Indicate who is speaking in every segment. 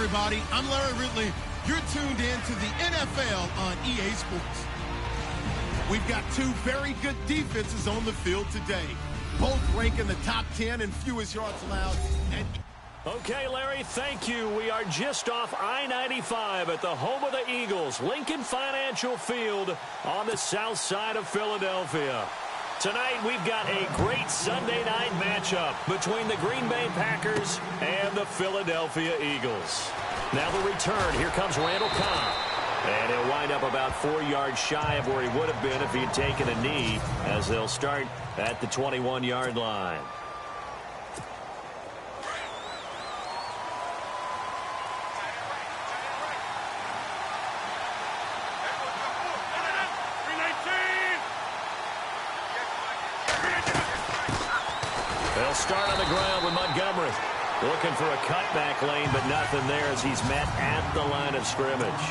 Speaker 1: everybody. I'm Larry Ridley. You're tuned in to the NFL on EA Sports. We've got two very good defenses on the field today. Both rank in the top 10 in fewest yards allowed.
Speaker 2: Okay, Larry, thank you. We are just off I-95 at the home of the Eagles, Lincoln Financial Field on the south side of Philadelphia. Tonight, we've got a great Sunday night matchup between the Green Bay Packers and the Philadelphia Eagles. Now the return. Here comes Randall Cobb. And he'll wind up about 4 yards shy of where he would have been if he had taken a knee, as they'll start at the 21-yard line. They'll start on the ground with Montgomery. Looking for a cutback lane, but nothing there as he's met at the line of scrimmage.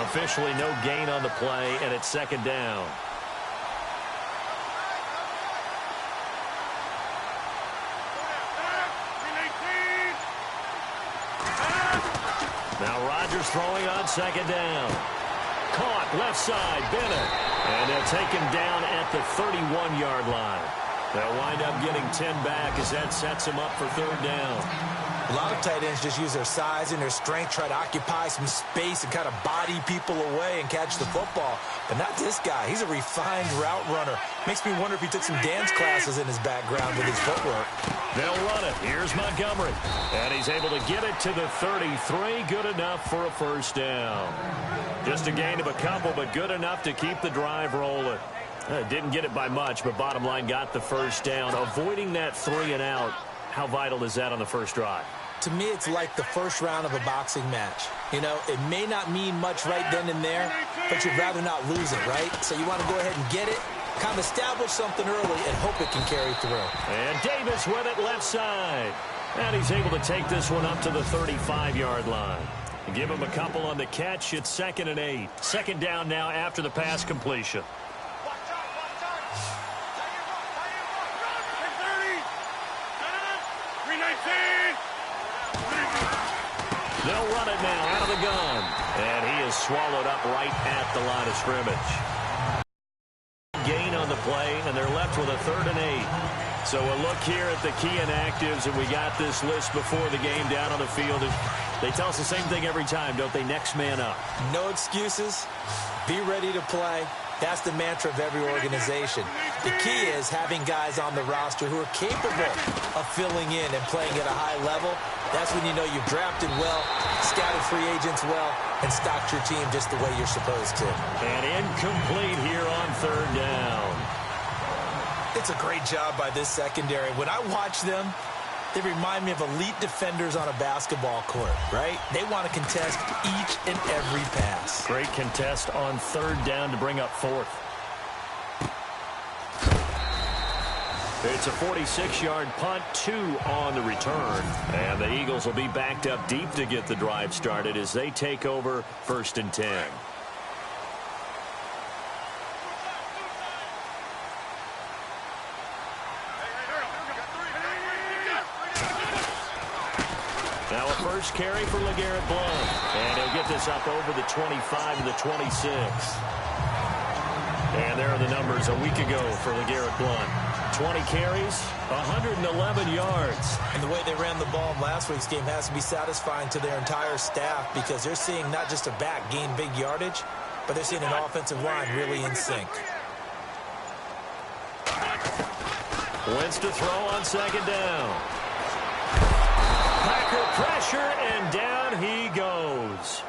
Speaker 2: Officially no gain on the play, and it's second down. Now Rodgers throwing on second down. Caught left side, Bennett. And they'll take him down at the 31-yard line. They'll wind up getting 10 back as that sets him up for third down.
Speaker 3: A lot of tight ends just use their size and their strength, try to occupy some space and kind of body people away and catch the football. But not this guy. He's a refined route runner. Makes me wonder if he took some dance classes in his background with his footwork.
Speaker 2: They'll run it. Here's Montgomery. And he's able to get it to the 33. Good enough for a first down. Just a gain of a couple, but good enough to keep the drive rolling. Didn't get it by much, but bottom line got the first down. Avoiding that 3 and out, how vital is that on the first drive?
Speaker 3: To me, it's like the first round of a boxing match. You know, it may not mean much right then and there, but you'd rather not lose it, right? So you want to go ahead and get it, kind of establish something early, and hope it can carry through.
Speaker 2: And Davis with it left side. And he's able to take this one up to the 35-yard line. Give him a couple on the catch. It's 2nd and 8. Second down now after the pass completion. They'll run it now out of the gun. And he is swallowed up right at the line of scrimmage. Gain on the play, and they're left with a 3rd and 8. So a look here at the key inactives, and we got this list before the game down on the field. They tell us the same thing every time, don't they? Next man up.
Speaker 3: No excuses. Be ready to play. That's the mantra of every organization. The key is having guys on the roster who are capable of filling in and playing at a high level. That's when you know you've drafted well, scouted free agents well, and stocked your team just the way you're supposed to.
Speaker 2: And incomplete here on 3rd down.
Speaker 3: It's a great job by this secondary. When I watch them, they remind me of elite defenders on a basketball court, right? They want to contest each and every pass.
Speaker 2: Great contest on 3rd down to bring up 4th. It's a 46-yard punt, 2 on the return. And the Eagles will be backed up deep to get the drive started as they take over 1st and 10. Now a first carry for LeGarrette Blount. And he'll get this up over the 25 to the 26. And there are the numbers a week ago for LeGarrette Blount. 20 carries, 111 yards.
Speaker 3: And the way they ran the ball in last week's game has to be satisfying to their entire staff because they're seeing not just a back gain big yardage, but they're seeing an offensive line really in sync.
Speaker 2: Wentz to throw on 2nd down. Packer pressure, and down he goes.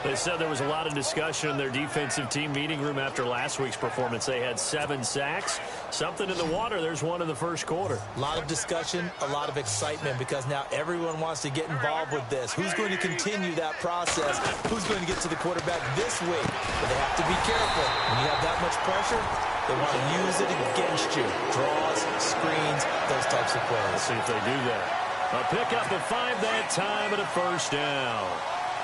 Speaker 2: They said there was a lot of discussion in their defensive team meeting room after last week's performance. They had 7 sacks. Something in the water. There's one in the first quarter.
Speaker 3: A lot of discussion, a lot of excitement because now everyone wants to get involved with this. Who's going to continue that process? Who's going to get to the quarterback this week? But they have to be careful. When you have that much pressure, they want to use it against you. Draws, screens, those types of plays.
Speaker 2: Let's see if they do that. A pickup of 5 that time and a first down.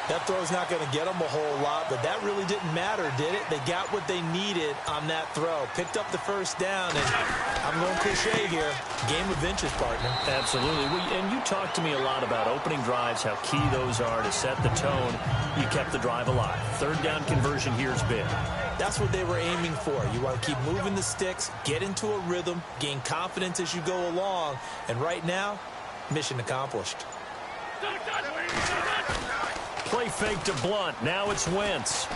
Speaker 3: That throw's not going to get them a whole lot, but that really didn't matter, did it? They got what they needed on that throw. Picked up the first down, and I'm going cliche here. Game of inches, partner.
Speaker 2: Absolutely. And you talked to me a lot about opening drives, how key those are to set the tone. You kept the drive alive. Third down conversion here is big.
Speaker 3: That's what they were aiming for. You want to keep moving the sticks, get into a rhythm, gain confidence as you go along. And right now, mission accomplished.
Speaker 2: Play fake to Blunt. Now it's Wentz.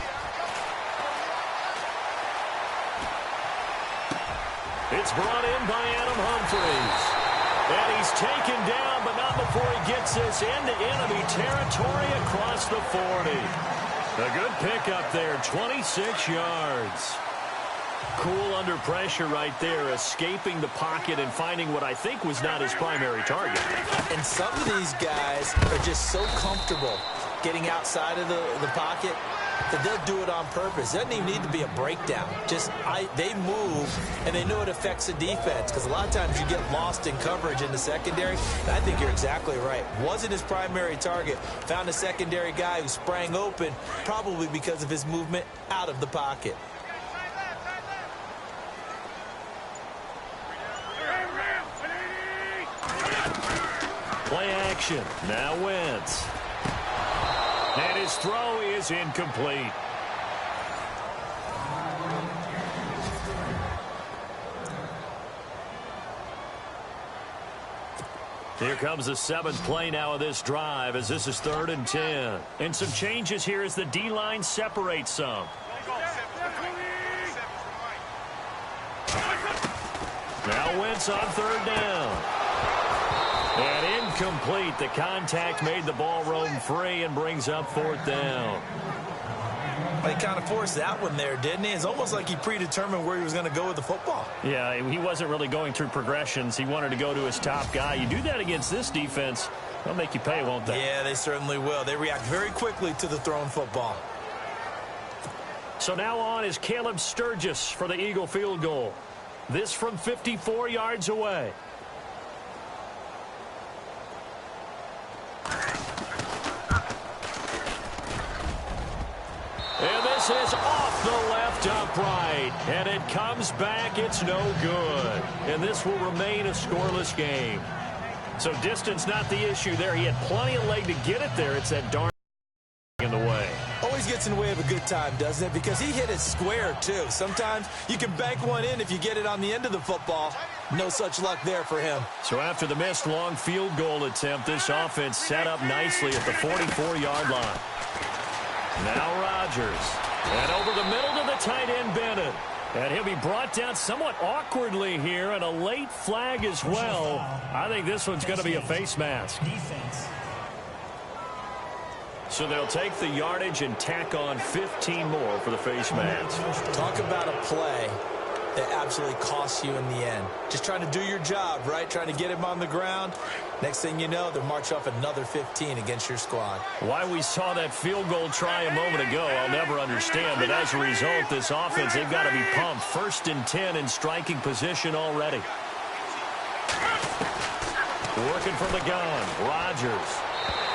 Speaker 2: It's brought in by Adam Humphries. And he's taken down, but not before he gets this into enemy territory across the 40. A good pickup there, 26 yards. Cool under pressure right there, escaping the pocket and finding what I think was not his primary target.
Speaker 3: And some of these guys are just so comfortable getting outside of the pocket that they'll do it on purpose. It doesn't even need to be a breakdown. They move, and they know it affects the defense, because a lot of times you get lost in coverage in the secondary. And I think you're exactly right. Wasn't his primary target. Found a secondary guy who sprang open, probably because of his movement out of the pocket.
Speaker 2: Play action. Now Wentz. And his throw is incomplete. Here comes the seventh play now of this drive, as this is 3rd and 10. And some changes here as the D-line separates some. Now Wentz on 3rd down. And incomplete. The contact made the ball roam free and brings up 4th down.
Speaker 3: He kind of forced that one there, didn't he? It's almost like he predetermined where he was going to go with the football.
Speaker 2: Yeah, he wasn't really going through progressions. He wanted to go to his top guy. You do that against this defense, they'll make you pay, won't they?
Speaker 3: Yeah, they certainly will. They react very quickly to the thrown football.
Speaker 2: So now on is Caleb Sturgis for the Eagle field goal. This from 54 yards away. And this is off the left upright. And it comes back. It's no good. And this will remain a scoreless game. So distance not the issue there. He had plenty of leg to get it there. It's that darn in the way.
Speaker 3: Always gets in the way of a good time, doesn't it? Because he hit it square, too. Sometimes you can bank one in if you get it on the end of the football. No such luck there for him.
Speaker 2: So after the missed long field goal attempt, this offense set up nicely at the 44-yard line. Now Rodgers. And over the middle to the tight end, Bennett. And he'll be brought down somewhat awkwardly here, and a late flag as well. I think this one's going to be a face mask. So they'll take the yardage and tack on 15 more for the face mask.
Speaker 3: Talk about a play that absolutely costs you in the end. Just trying to do your job, right? Trying to get him on the ground. Next thing you know, they'll march off another 15 against your squad.
Speaker 2: Why we saw that field goal try a moment ago, I'll never understand. But as a result, this offense, they've got to be pumped. 1st and 10 in striking position already. Working from the gun, Rodgers.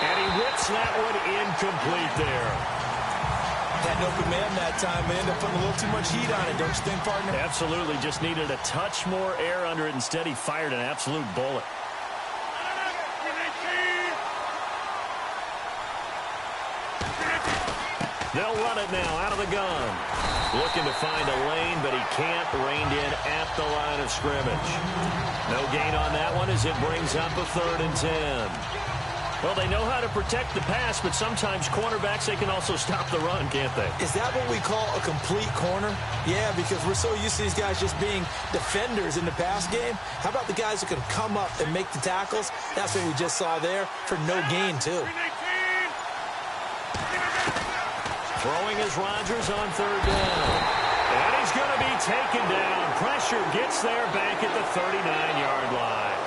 Speaker 2: And he whips that one incomplete there.
Speaker 3: Had an open man that time. They end up putting a little too much heat on it, don't you think, partner?
Speaker 2: Absolutely. Just needed a touch more air under it. Instead, he fired an absolute bullet. They'll run it now out of the gun. Looking to find a lane, but he can't. Reined in at the line of scrimmage. No gain on that one as it brings up a 3rd and 10. Well, they know how to protect the pass, but sometimes cornerbacks, they can also stop the run, can't they?
Speaker 3: Is that what we call a complete corner? Yeah, because we're so used to these guys just being defenders in the pass game. How about the guys who can come up and make the tackles? That's what we just saw there for no gain, too.
Speaker 2: Throwing is Rodgers on 3rd down. And he's going to be taken down. Pressure gets there back at the 39-yard line.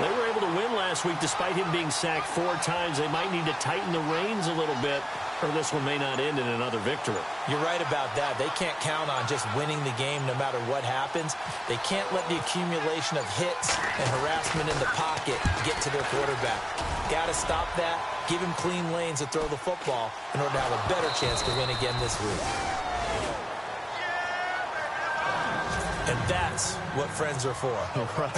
Speaker 2: They were able able to win last week despite him being sacked 4 times. They might need to tighten the reins a little bit, or this one may not end in another victory.
Speaker 3: You're right about that. They can't count on just winning the game no matter what happens. They can't let the accumulation of hits and harassment in the pocket get to their quarterback. Got to stop that. Give him clean lanes to throw the football in order to have a better chance to win again this week. And that's what friends are for.
Speaker 2: Right.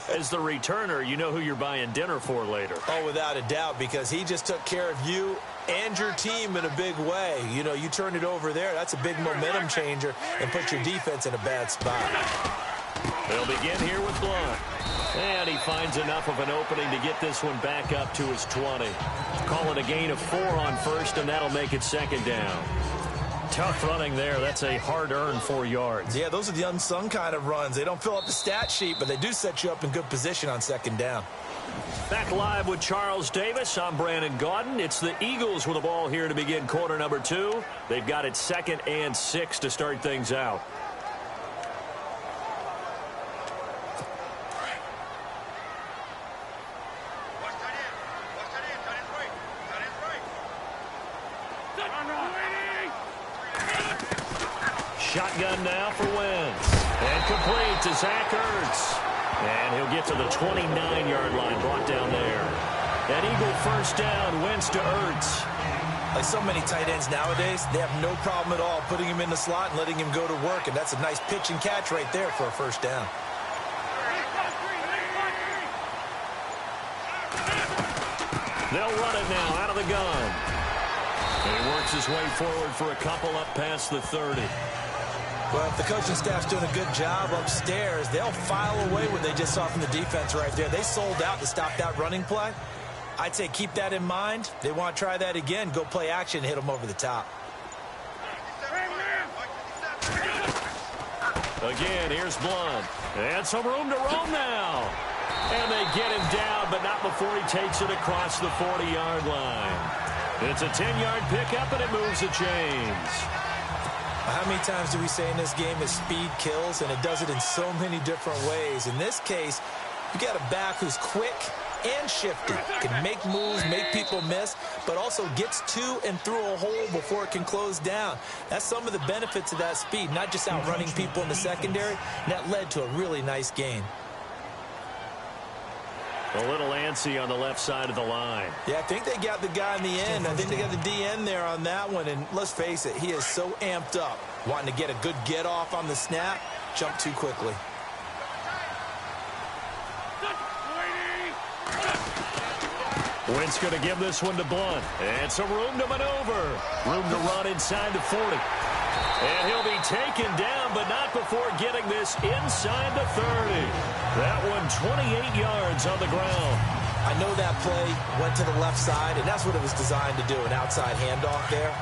Speaker 2: As the returner, you know who you're buying dinner for later.
Speaker 3: Oh, without a doubt, because he just took care of you and your team in a big way. You know, you turn it over there. That's a big momentum changer and put your defense in a bad spot.
Speaker 2: They'll begin here with Blunt. And he finds enough of an opening to get this one back up to his 20. Call it a gain of 4 on first, and that'll make it second down. Tough running there. That's a hard-earned 4 yards.
Speaker 3: Yeah, those are the unsung kind of runs. They don't fill up the stat sheet, but they do set you up in good position on second down.
Speaker 2: Back live with Charles Davis. I'm Brandon Gaudin. It's the Eagles with the ball here to begin quarter number 2. They've got it 2nd and 6 to start things out. Shotgun now for Wentz. And complete to Zach Ertz. And he'll get to the 29-yard line, brought down there. An Eagle first down, Wentz to Ertz.
Speaker 3: Like so many tight ends nowadays, they have no problem at all putting him in the slot and letting him go to work. And that's a nice pitch and catch right there for a first down.
Speaker 2: They'll run it now out of the gun. And he works his way forward for a couple up past the 30.
Speaker 3: Well, if the coaching staff's doing a good job upstairs, they'll file away what they just saw from the defense right there. They sold out to stop that running play. I'd say keep that in mind. They want to try that again. Go play action and hit them over the top.
Speaker 2: Again, here's Blunt. And some room to roam now. And they get him down, but not before he takes it across the 40-yard line. It's a 10-yard pickup, and it moves the chains.
Speaker 3: How many times do we say in this game is speed kills, and it does it in so many different ways. In this case, you got a back who's quick and shifty, can make moves, make people miss, but also gets to and through a hole before it can close down. That's some of the benefits of that speed, not just outrunning people in the secondary, and that led to a really nice gain.
Speaker 2: A little antsy on the left side of the line.
Speaker 3: Yeah, I think they got the guy in the end. I think they got the DN there on that one. And let's face it, he is so amped up, wanting to get a good get off on the snap, jump too quickly.
Speaker 2: Wentz going to give this one to Blunt. And some room to maneuver. Room to run inside the 40. And he'll be taken down, but not before getting this inside the 30. That one 28 yards on the ground.
Speaker 3: I know that play went to the left side, and that's what it was designed to do, an outside handoff there.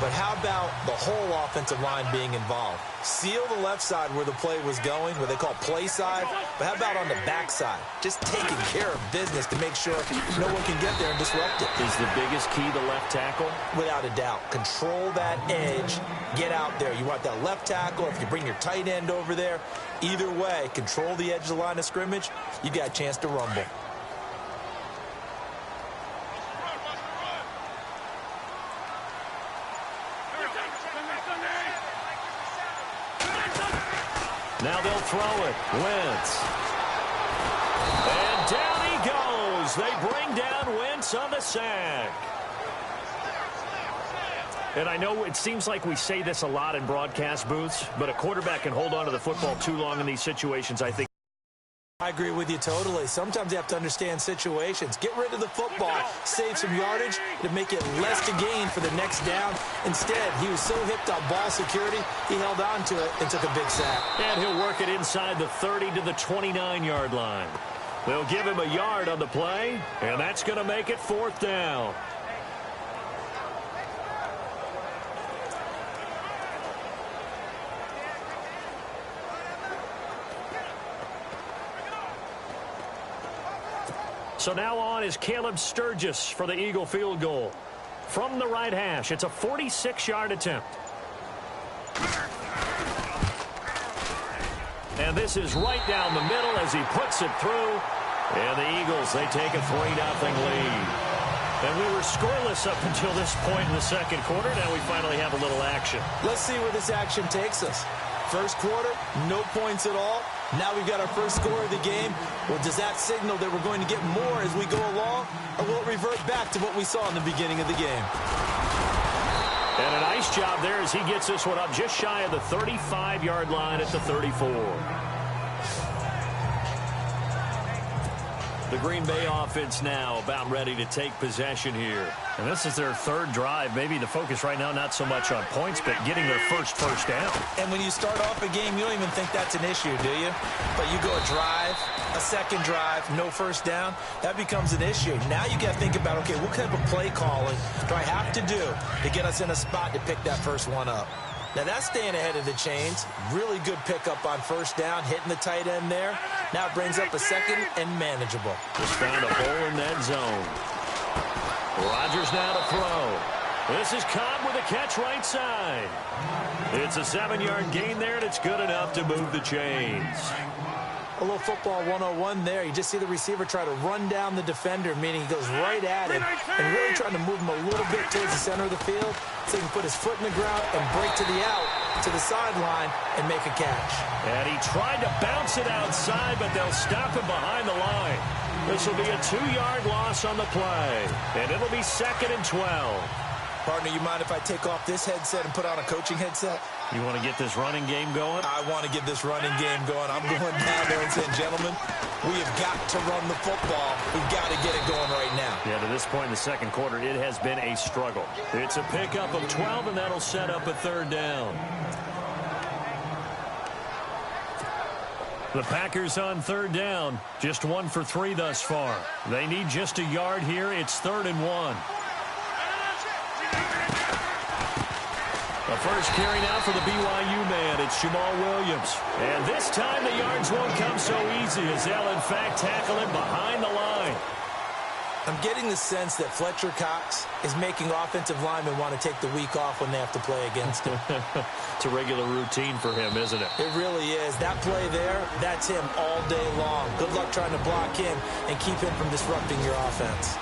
Speaker 3: But how about the whole offensive line being involved? Seal the left side where the play was going, what they call play side. But how about on the back side? Just taking care of business to make sure no one can get there and disrupt it.
Speaker 2: Is the biggest key the left tackle?
Speaker 3: Without a doubt. Control that edge. Get out there. You want that left tackle. If you bring your tight end over there, either way, control the edge of the line of scrimmage, you got a chance to rumble.
Speaker 2: Now they'll throw it. Wentz. And down he goes. They bring down Wentz on the sack. And I know it seems like we say this a lot in broadcast booths, but a quarterback can hold on to the football too long in these situations, I think.
Speaker 3: I agree with you totally. Sometimes you have to understand situations. Get rid of the football, save some yardage to make it less to gain for the next down. Instead, he was so hipped on ball security, he held on to it and took a big sack.
Speaker 2: And he'll work it inside the 30 to the 29-yard line. They'll give him a yard on the play, and that's going to make it 4th down. So now on is Caleb Sturgis for the Eagle field goal. From the right hash, it's a 46-yard attempt. And this is right down the middle as he puts it through. And the Eagles, they take a 3-0 lead. And we were scoreless up until this point in the second quarter. Now we finally have a little action.
Speaker 3: Let's see where this action takes us. First quarter, no points at all. Now we've got our first score of the game. Well, does that signal that we're going to get more as we go along? Or will it revert back to what we saw in the beginning of the game?
Speaker 2: And a nice job there as he gets this one up just shy of the 35-yard line at the 34. The Green Bay offense now about ready to take possession here.
Speaker 4: And this is their third drive. Maybe the focus right now not so much on points, but getting their first down.
Speaker 3: And when you start off a game, you don't even think that's an issue, do you? But you go a drive, a second drive, no first down, that becomes an issue. Now you got to think about, okay, what type of play calling do I have to do to get us in a spot to pick that first one up? Now that's staying ahead of the chains. Really good pickup on first down, hitting the tight end there. Now it brings up a second and manageable.
Speaker 2: Just found a hole in that zone. Rodgers now to throw. This is Cobb with a catch right side. It's a 7-yard gain there, and it's good enough to move the chains.
Speaker 3: A little football 101 there. You just see the receiver try to run down the defender, meaning he goes right at him and really trying to move him a little bit towards the center of the field so he can put his foot in the ground and break to the out, to the sideline, and make a catch.
Speaker 2: And he tried to bounce it outside, but they'll stop him behind the line. This will be a 2-yard loss on the play, and it'll be 2nd and 12.
Speaker 3: Partner, you mind if I take off this headset and put on a coaching headset?
Speaker 2: You want to get this running game going?
Speaker 3: I want to get this running game going. I'm going down there and saying, gentlemen, we have got to run the football. We've got to get it going right now.
Speaker 2: Yeah, to this point in the second quarter, it has been a struggle. It's a pickup of 12, and that'll set up a 3rd down.
Speaker 4: The Packers on 3rd down. Just 1 for 3 thus far. They need just a yard here. It's 3rd and 1.
Speaker 2: The first carry now for the BYU man. It's Jamal Williams. And this time the yards won't come so easy as they'll, in fact, tackle him behind the line.
Speaker 3: I'm getting the sense that Fletcher Cox is making offensive linemen want to take the week off when they have to play against him.
Speaker 2: It's a regular routine for him, isn't it?
Speaker 3: It really is. That play there, that's him all day long. Good luck trying to block him and keep him from disrupting your offense.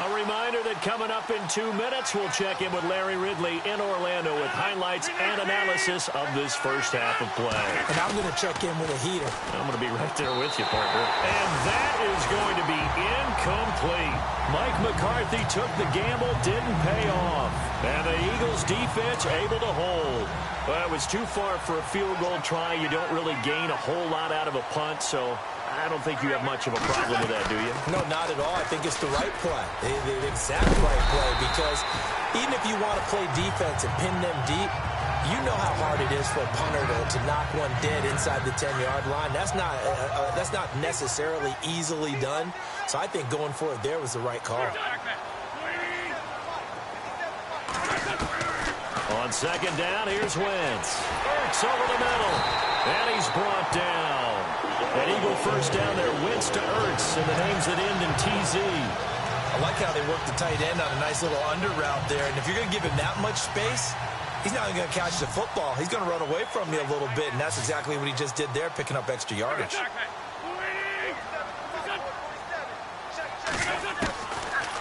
Speaker 2: A reminder that coming up in 2 minutes, we'll check in with Larry Ridley in Orlando with highlights and analysis of this first half of play.
Speaker 3: And I'm going to check in with a heater.
Speaker 2: I'm going to be right there with you, partner. And that is going to be incomplete. Mike McCarthy took the gamble, didn't pay off. And the Eagles defense able to hold. Well, it was too far for a field goal try. You don't really gain a whole lot out of a punt, so I don't think you have much of a problem with that, do you?
Speaker 3: No, not at all. I think it's the right play, the exact right play, because even if you want to play defense and pin them deep, you know how hard it is for a punter to knock one dead inside the 10-yard line. That's not necessarily easily done. So I think going for it there was the right call.
Speaker 2: On 2nd down, here's Wentz. Ertz over the middle, and he's brought down. An Eagle first down there, Wentz to Ertz, and the names that end in TZ.
Speaker 3: I like how they work the tight end on a nice little under route there. And if you're going to give him that much space, he's not going to catch the football. He's going to run away from me a little bit, and that's exactly what he just did there, picking up extra yardage.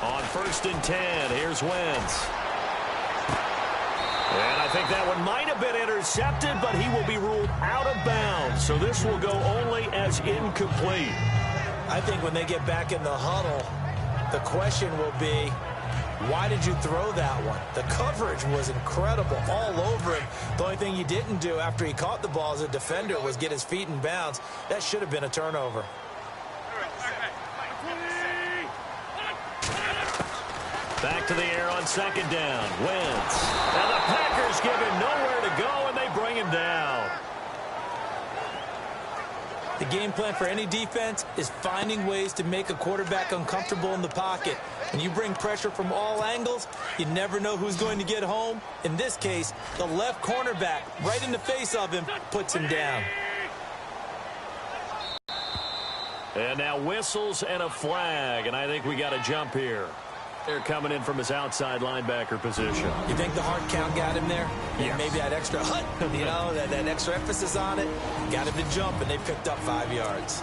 Speaker 2: On 1st and 10, here's Wentz. And I think that one might have been intercepted, but he will be ruled out of bounds. So this will go only as incomplete.
Speaker 3: I think when they get back in the huddle, the question will be, why did you throw that one? The coverage was incredible all over him. The only thing he didn't do after he caught the ball as a defender was get his feet in bounds. That should have been a turnover.
Speaker 2: Back to the air on 2nd down. Wentz. And the Packers give him nowhere to go, and they bring him down.
Speaker 3: The game plan for any defense is finding ways to make a quarterback uncomfortable in the pocket. When you bring pressure from all angles, you never know who's going to get home. In this case, the left cornerback, right in the face of him, puts him down.
Speaker 2: And now whistles and a flag, and I think we got a jump here. They're coming in from his outside linebacker position.
Speaker 3: You think the hard count got him there?
Speaker 2: Yes.
Speaker 3: Maybe that extra that extra emphasis on it got him to jump, and they picked up 5 yards.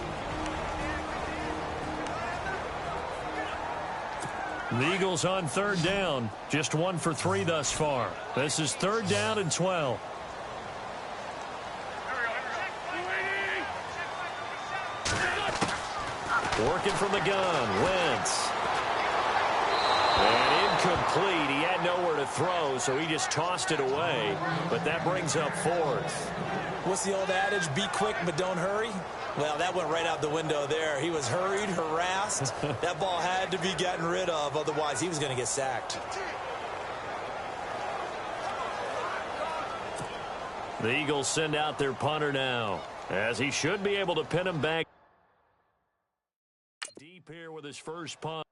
Speaker 4: The Eagles on third down. Just 1 for 3 thus far. This is 3rd down and 12.
Speaker 2: Working from the gun, Wentz. And incomplete. He had nowhere to throw, so he just tossed it away. But that brings up 4th.
Speaker 3: What's the old adage? Be quick, but don't hurry. Well, that went right out the window there. He was hurried, harassed. That ball had to be gotten rid of. Otherwise, he was going to get sacked.
Speaker 2: The Eagles send out their punter now, as he should be able to pin him back deep here with his first punt.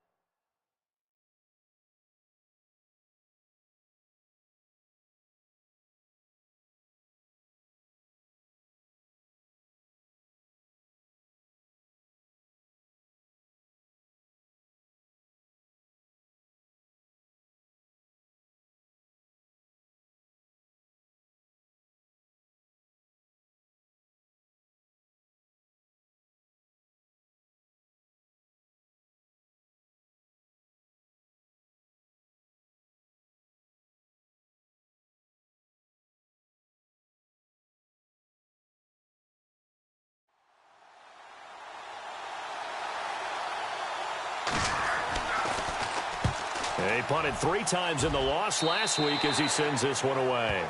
Speaker 2: He punted 3 times in the loss last week as he sends this one away.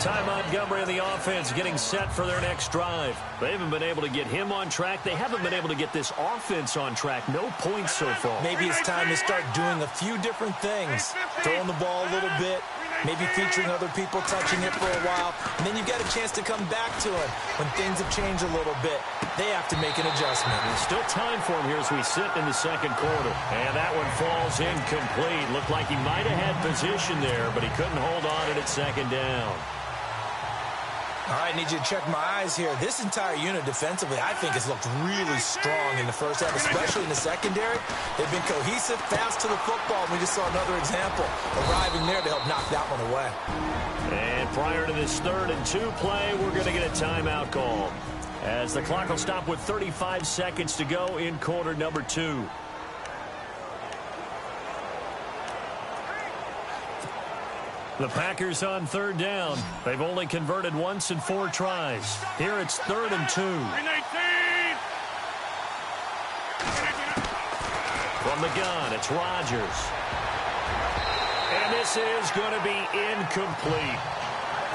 Speaker 2: Ty Montgomery and the offense getting set for their next drive. They haven't been able to get him on track. They haven't been able to get this offense on track. No points so far.
Speaker 3: Maybe it's time to start doing a few different things. Throwing the ball a little bit. Maybe featuring other people touching it for a while. And then you've got a chance to come back to it when things have changed a little bit. They have to make an adjustment.
Speaker 2: There's still time for him here as we sit in the second quarter. And that one falls incomplete. Looked like he might have had position there, but he couldn't hold on it at second down.
Speaker 3: All right, I need you to check my eyes here. This entire unit defensively, I think, has looked really strong in the first half, especially in the secondary. They've been cohesive, fast to the football. We just saw another example arriving there to help knock that one away.
Speaker 2: And prior to this 3rd and 2 play, we're going to get a timeout call, as the clock will stop with 35 seconds to go in quarter number 2.
Speaker 4: The Packers on 3rd down. They've only converted once in 4 tries. Here it's 3rd and 2.
Speaker 2: From the gun, it's Rodgers. And this is going to be incomplete.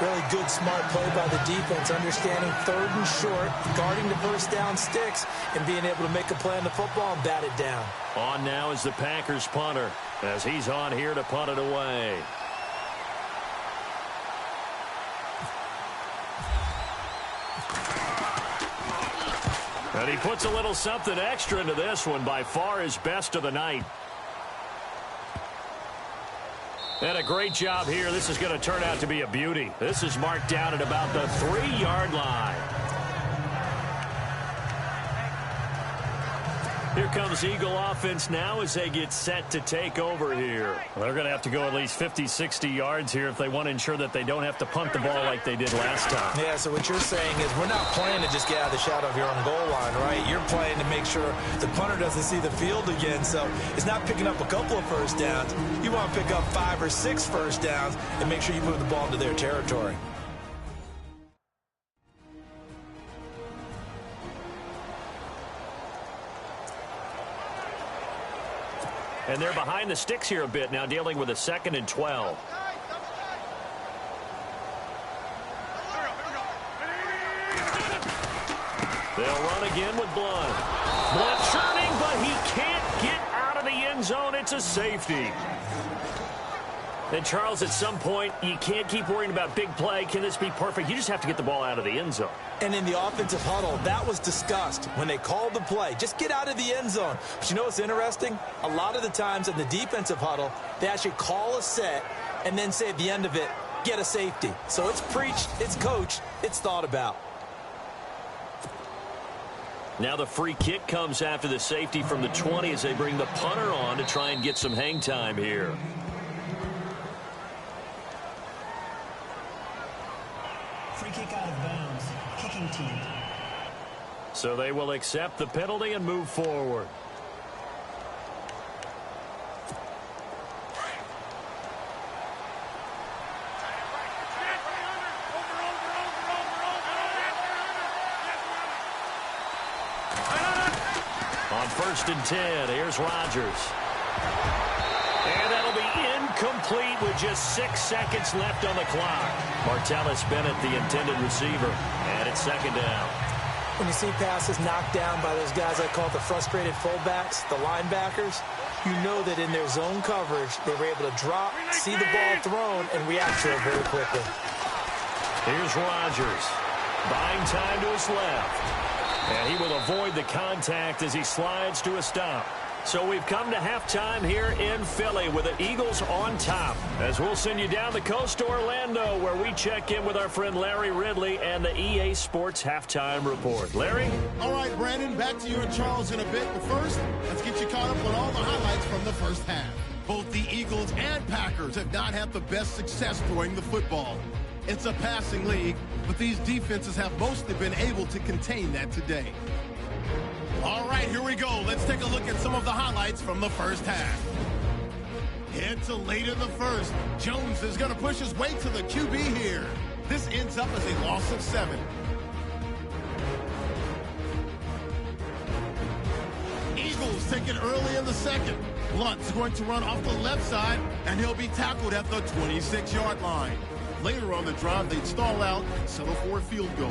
Speaker 3: Really good, smart play by the defense, understanding 3rd and short, guarding the first down sticks, and being able to make a play on the football and bat it down.
Speaker 2: On now is the Packers punter, as he's on here to punt it away. And he puts a little something extra into this one, by far his best of the night. And a great job here. This is going to turn out to be a beauty. This is marked down at about the 3-yard line. Here comes Eagle offense now as they get set to take over here.
Speaker 4: Well, they're going to have to go at least 50, 60 yards here if they want to ensure that they don't have to punt the ball like they did last time.
Speaker 3: Yeah, so what you're saying is we're not playing to just get out of the shadow of your own goal line, right? You're playing to make sure the punter doesn't see the field again. So it's not picking up a couple of first downs. You want to pick up 5 or 6 first downs and make sure you move the ball into their territory.
Speaker 2: And they're behind the sticks here a bit now, dealing with a 2nd and 12. They'll run again with Blunt. Blunt churning, but he can't get out of the end zone. It's a safety. And, Charles, at some point, you can't keep worrying about big play. Can this be perfect? You just have to get the ball out of the end zone.
Speaker 3: And in the offensive huddle, that was discussed when they called the play. Just get out of the end zone. But you know what's interesting? A lot of the times in the defensive huddle, they actually call a set and then say at the end of it, get a safety. So it's preached, it's coached, it's thought about.
Speaker 2: Now the free kick comes after the safety from the 20 as they bring the punter on to try and get some hang time here.
Speaker 5: Free kick out of bounds. Kicking team.
Speaker 2: So they will accept the penalty and move forward. On 1st and 10, here's Rodgers. And that'll be incomplete with just 6 seconds left on the clock. Martellus Bennett, the intended receiver, and it's 2nd down.
Speaker 3: When you see passes knocked down by those guys I call the frustrated fullbacks, the linebackers, you know that in their zone coverage, they were able to drop, see the ball thrown, and react to it very quickly.
Speaker 2: Here's Rodgers, buying time to his left. And he will avoid the contact as he slides to a stop. So we've come to halftime here in Philly with the Eagles on top. As we'll send you down the coast to Orlando, where we check in with our friend Larry Ridley and the EA Sports Halftime Report. Larry?
Speaker 1: All right, Brandon, back to you and Charles in a bit. But first, let's get you caught up on all the highlights from the first half. Both the Eagles and Packers have not had the best success throwing the football. It's a passing league, but these defenses have mostly been able to contain that today. All right, here we go. Let's take a look at some of the highlights from the first half. Head to late in the first. Jones is going to push his way to the QB here. This ends up as a loss of 7. Eagles take it early in the second. Blunt's going to run off the left side, and he'll be tackled at the 26-yard line. Later on the drive, they'd stall out and settle for a field goal.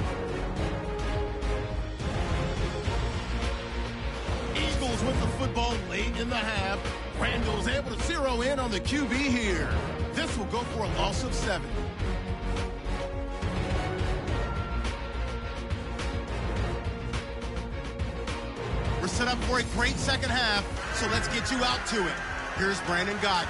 Speaker 1: Eagles with the football late in the half. Randall's able to zero in on the QB here. This will go for a loss of 7. We're set up for a great second half, so let's get you out to it. Here's Brandon Gaudin.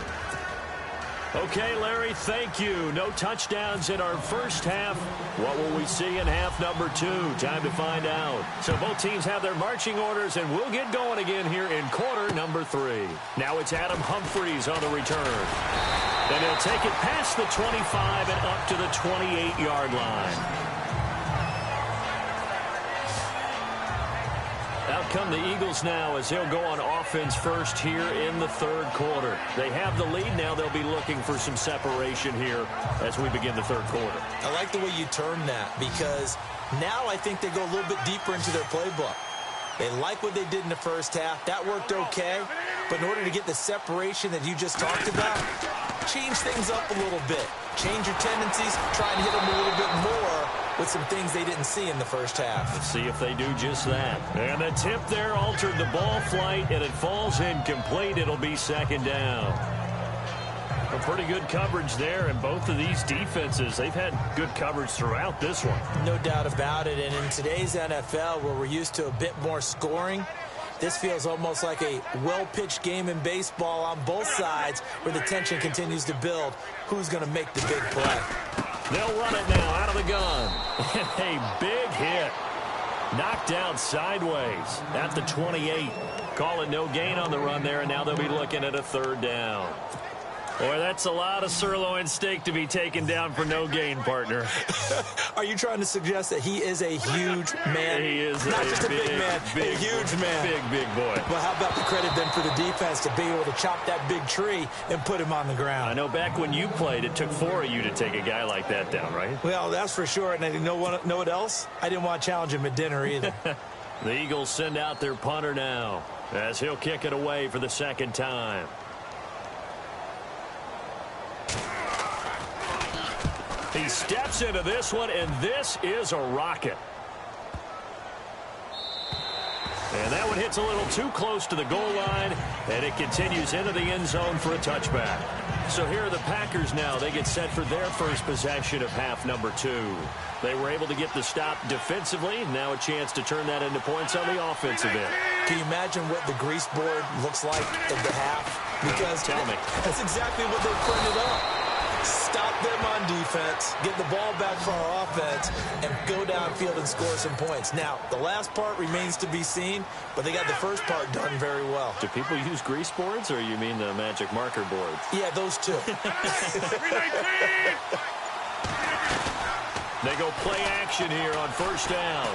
Speaker 2: Okay, Larry, thank you. No touchdowns in our first half. What will we see in half number 2? Time to find out. So both teams have their marching orders, and we'll get going again here in quarter number 3. Now it's Adam Humphries on the return. And he'll take it past the 25 and up to the 28-yard line. Out come the Eagles now as they'll go on offense first here in the third quarter. They have the lead now. They'll be looking for some separation here as we begin the third quarter.
Speaker 3: I like the way you term that because now I think they go a little bit deeper into their playbook. They like what they did in the first half. That worked okay. But in order to get the separation that you just talked about, change things up a little bit. Change your tendencies. Try and hit them a little bit more with some things they didn't see in the first half.
Speaker 2: Let's see if they do just that. And the tip there altered the ball flight, and it falls incomplete. It'll be 2nd down. A pretty good coverage there, and both of these defenses, they've had good coverage throughout this one.
Speaker 3: No doubt about it, and in today's NFL, where we're used to a bit more scoring, this feels almost like a well-pitched game in baseball on both sides where the tension continues to build. Who's going to make the big play?
Speaker 2: They'll run it now out of the gun. And a big hit. Knocked out sideways at the 28. Call it no gain on the run there, and now they'll be looking at a 3rd down. Boy, that's a lot of sirloin steak to be taken down for no gain, partner.
Speaker 3: Are you trying to suggest that he is a huge man?
Speaker 2: He is
Speaker 3: not just a big man,
Speaker 2: big,
Speaker 3: a huge man.
Speaker 2: Big boy.
Speaker 3: Well, how about the credit then for the defense to be able to chop that big tree and put him on the ground?
Speaker 2: I know back when you played, it took 4 of you to take a guy like that down, right?
Speaker 3: Well, that's for sure. And you know what else? I didn't want to challenge him at dinner either.
Speaker 2: The Eagles send out their punter now as he'll kick it away for the 2nd time. He steps into this one, and this is a rocket. And that one hits a little too close to the goal line, and it continues into the end zone for a touchback. So here are the Packers now. They get set for their first possession of half number 2. They were able to get the stop defensively. Now a chance to turn that into points on the offensive end.
Speaker 3: Can you imagine what the grease board looks like at the half? Because
Speaker 2: tell me.
Speaker 3: That's exactly what they printed up. Stop them on defense, get the ball back for our offense, and go downfield and score some points. Now, the last part remains to be seen, but they got the first part done very well.
Speaker 2: Do people use grease boards, or you mean the magic marker boards?
Speaker 3: Yeah, those two.
Speaker 2: They go play action here on first down.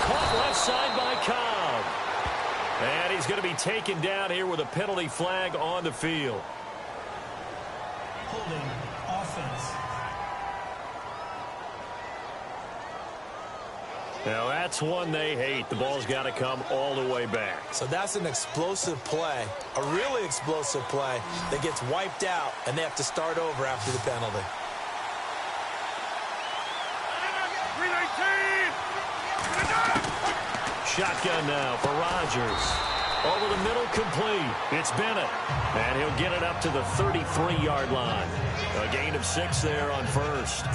Speaker 2: Caught left side by Cobb. And he's going to be taken down here with a penalty flag on the field.
Speaker 5: Holding offense.
Speaker 2: Now that's one they hate. The ball's got to come all the way back.
Speaker 3: So that's an explosive play, a really explosive play that gets wiped out, and they have to start over after the penalty.
Speaker 2: Shotgun now for Rodgers. Over the middle, complete. It's Bennett. And he'll get it up to the 33-yard line. A gain of 6 there on first.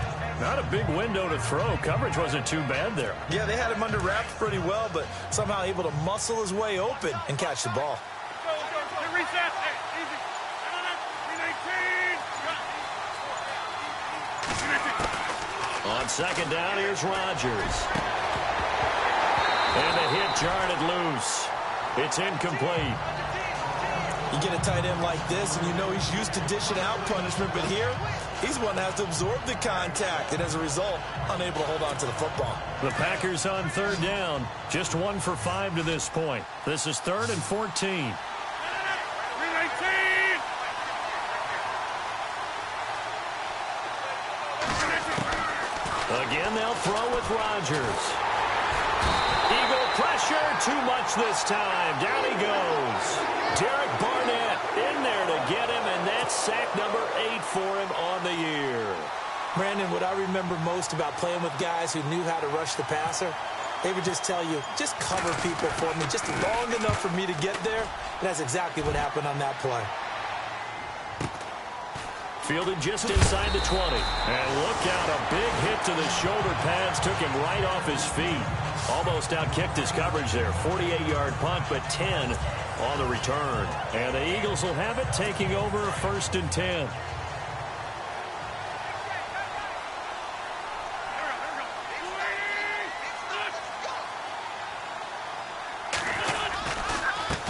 Speaker 2: Not a big window to throw. Coverage wasn't too bad there.
Speaker 3: Yeah, they had him under wraps pretty well, but somehow able to muscle his way open and catch the ball.
Speaker 2: On second down, here's Rodgers. And the hit jarred it loose. It's incomplete.
Speaker 3: You get a tight end like this, and you know he's used to dishing out punishment, but here, he's one that has to absorb the contact, and as a result, unable to hold on to the football.
Speaker 2: The Packers on third down. Just 1 for 5 to this point. This is 3rd and 14. Again, they'll throw with Rodgers. Eagle pressure, too much this time. Down he goes. Derek Barnett in there to get him, and that's sack number 8 for him on the year.
Speaker 3: Brandon, what I remember most about playing with guys who knew how to rush the passer, they would just tell you, just cover people for me, just long enough for me to get there. And that's exactly what happened on that play.
Speaker 2: Fielded just inside the 20. And look out, a big hit to the shoulder pads took him right off his feet. Almost outkicked his coverage there. 48-yard punt, but 10 on the return. And the Eagles will have it, taking over 1st and 10.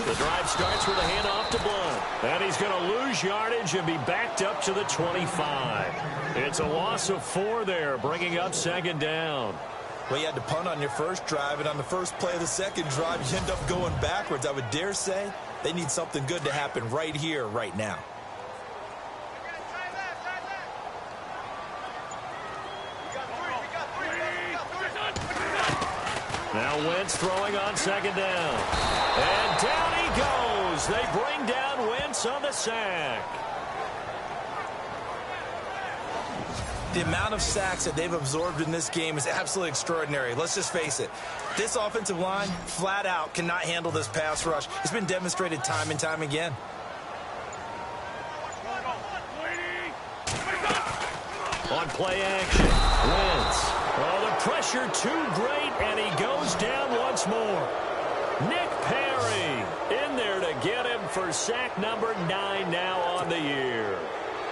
Speaker 2: The drive starts with a handoff to Blount. And he's going to lose yardage and be backed up to the 25. It's a loss of 4 there, bringing up 2nd down.
Speaker 3: Well, you had to punt on your first drive, and on the first play of the second drive, you end up going backwards. I would dare say they need something good to happen right here, right now.
Speaker 2: Now Wentz throwing on 2nd down. And down he goes. They bring down Wentz on the sack.
Speaker 3: The amount of sacks that they've absorbed in this game is absolutely extraordinary. Let's just face it. This offensive line, flat out, cannot handle this pass rush. It's been demonstrated time and time again.
Speaker 2: On play action, Wentz. Oh, the pressure too great, and he goes down once more. Nick Perry in there to get him for sack number 9 now on the year.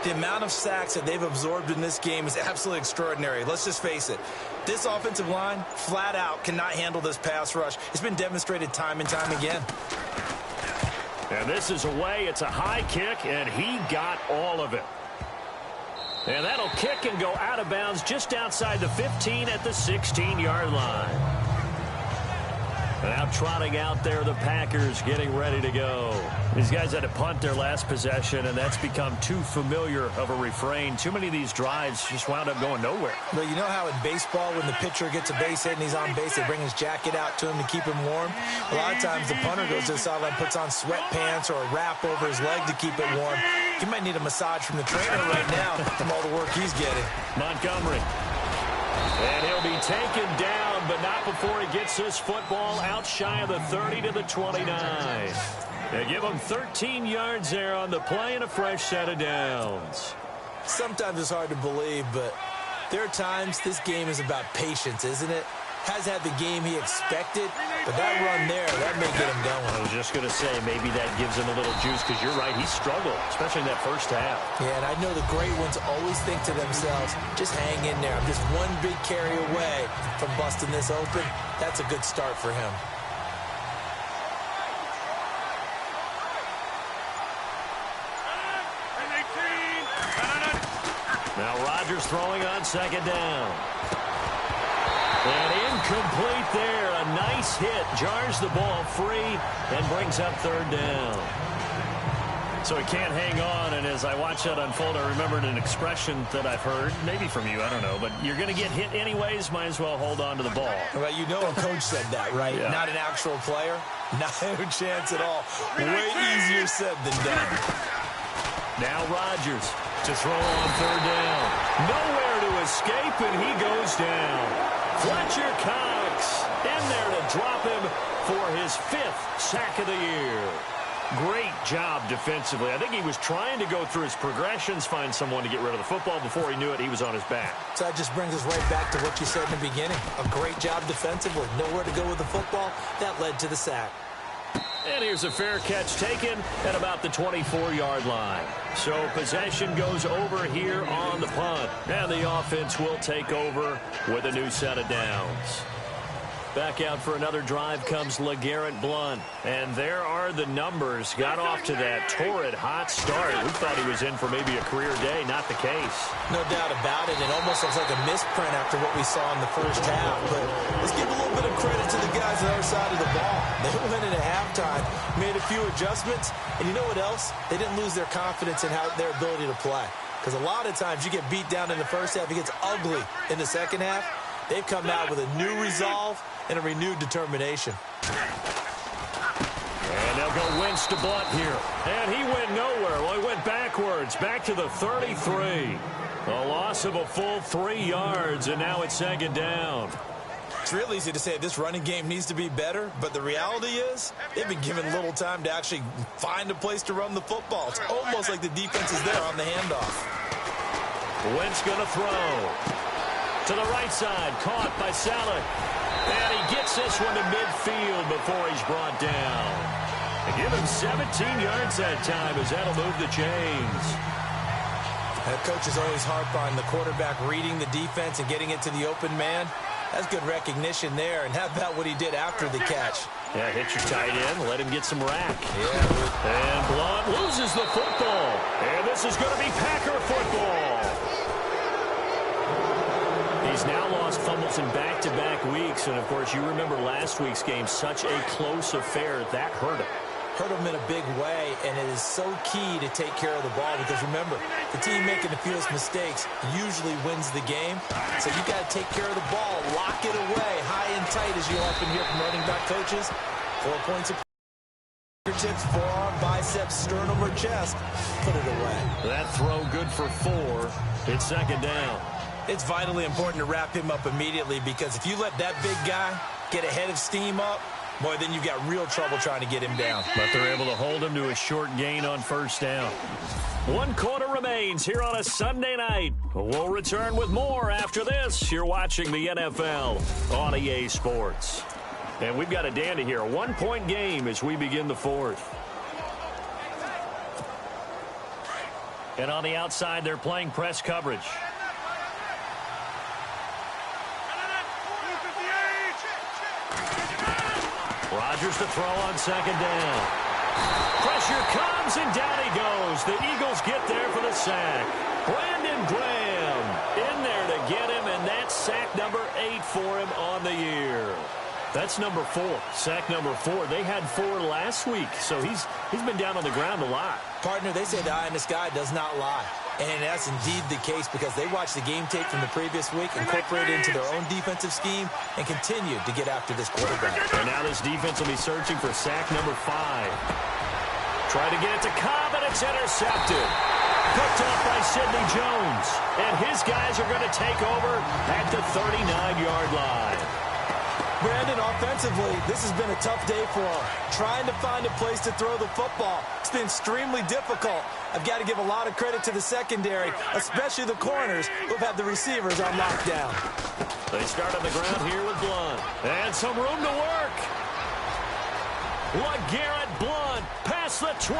Speaker 3: The amount of sacks that they've absorbed in this game is absolutely extraordinary. Let's just face it. This offensive line, flat out, cannot handle this pass rush. It's been demonstrated time and time again.
Speaker 2: And this is away. It's a high kick, and he got all of it. And that'll kick and go out of bounds just outside the 15 at the 16-yard line. Now trotting out there, the Packers getting ready to go. These guys had to punt their last possession, and that's become too familiar of a refrain. Too many of these drives just wound up going nowhere.
Speaker 3: Well, you know how in baseball, when the pitcher gets a base hit and he's on base, they bring his jacket out to him to keep him warm? A lot of times the punter goes to the sideline, puts on sweatpants or a wrap over his leg to keep it warm. He might need a massage from the trainer right now from all the work he's getting.
Speaker 2: Montgomery. And he'll be taken down, but not before he gets this football out shy of the 30 to the 29. They give him 13 yards there on the play and a fresh set of downs.
Speaker 3: Sometimes it's hard to believe, but there are times this game is about patience, isn't it? Has had the game he expected, But that run there, that may get him going.
Speaker 2: I was just going to say, maybe that gives him a little juice, because you're right, he struggled, especially in that first half.
Speaker 3: Yeah, and I know the great ones always think to themselves, just hang in there. I'm just one big carry away from busting this open. That's a good start for him.
Speaker 2: Now Rodgers throwing on second down. And incomplete there. A nice hit. Jars the ball free and brings up third down.
Speaker 4: So he can't hang on, and as I watch that unfold, I remembered an expression that I've heard, maybe from you, I don't know, but you're going to get hit anyways, might as well hold on to the ball.
Speaker 3: Well, you know a coach said that, right?
Speaker 4: Yeah.
Speaker 3: Not an actual player. Not a chance at all. Way easier said than done.
Speaker 2: Now Rodgers to throw on third down. Nowhere to escape, and he goes down. Fletcher Cox in there to drop him for his 5th sack of the year. Great job defensively. I think he was trying to go through his progressions, find someone to get rid of the football. Before he knew it, he was on his back.
Speaker 3: So that just brings us right back to what you said in the beginning. A great job defensively. Nowhere to go with the football. That led to the sack.
Speaker 2: And here's a fair catch taken at about the 24-yard line. So possession goes over here on the punt. And the offense will take over with a new set of downs. Back out for another drive comes LeGarrette Blount. And there are the numbers. Got off to that torrid hot start. We thought he was in for maybe a career day. Not the case.
Speaker 3: No doubt about it. It almost looks like a misprint after what we saw in the first half. But let's give a little bit of credit to the guys on the other side of the ball. They went in at halftime, made a few adjustments. And you know what else? They didn't lose their confidence in their ability to play. Because a lot of times you get beat down in the first half. It gets ugly in the second half. They've come out with a new resolve and a renewed determination.
Speaker 2: And they'll go Wentz to Blount here. And he went nowhere. Well, he went backwards, back to the 33. A loss of a full 3 yards, and now it's second down.
Speaker 3: It's real easy to say this running game needs to be better, but the reality is they've been given little time to actually find a place to run the football. It's almost like the defense is there on the handoff.
Speaker 2: Wentz going to throw. To the right side, caught by Saleh. And he gets this one to midfield before he's brought down. They give him 17 yards that time as that'll move the chains.
Speaker 3: That coach is always harp on the quarterback reading the defense and getting it to the open man. That's good recognition there. And how about what he did after the catch?
Speaker 2: Yeah, hit your tight end, let him get some rack.
Speaker 3: Yeah.
Speaker 2: And Blount loses the football. And this is going to be Packer football. He's now lost fumbles in back-to-back weeks, and of course you remember last week's game, such a close affair. That hurt him.
Speaker 3: Hurt him in a big way, and it is so key to take care of the ball because remember, the team making the fewest mistakes usually wins the game. So you got to take care of the ball, lock it away, high and tight, as you often hear from running back coaches. 4 points of fingertips, forearm, biceps, sternum, or chest. Put it away.
Speaker 2: That throw good for 4. It's second down.
Speaker 3: It's vitally important to wrap him up immediately because if you let that big guy get a head of steam up, boy, then you've got real trouble trying to get him down.
Speaker 2: But they're able to hold him to a short gain on first down. 1 quarter remains here on a Sunday night. We'll return with more after this. You're watching the NFL on EA Sports. And we've got a dandy here. A 1-point game as we begin the 4th. And on the outside, they're playing press coverage. Rodgers to throw on second down. Pressure comes, and down he goes. The Eagles get there for the sack. Brandon Graham in there to get him, and that's sack number 8 for him on the year. That's number 4. Sack number 4. They had 4 last week, so he's been down on the ground a lot.
Speaker 3: Partner, they say the eye in the sky does not lie. And that's indeed the case because they watched the game tape from the previous week, incorporated it into their own defensive scheme, and continued to get after this quarterback.
Speaker 2: And now this defense will be searching for sack number 5. Try to get it to Cobb, and it's intercepted. Picked off by Sidney Jones. And his guys are going to take over at the 39-yard line.
Speaker 3: Brandon, offensively, this has been a tough day for him. Trying to find a place to throw the football. It's been extremely difficult. I've got to give a lot of credit to the secondary, especially the corners who've had the receivers on lockdown.
Speaker 2: They start on the ground here with Blount. And some room to work. LeGarrette Blount past the 20.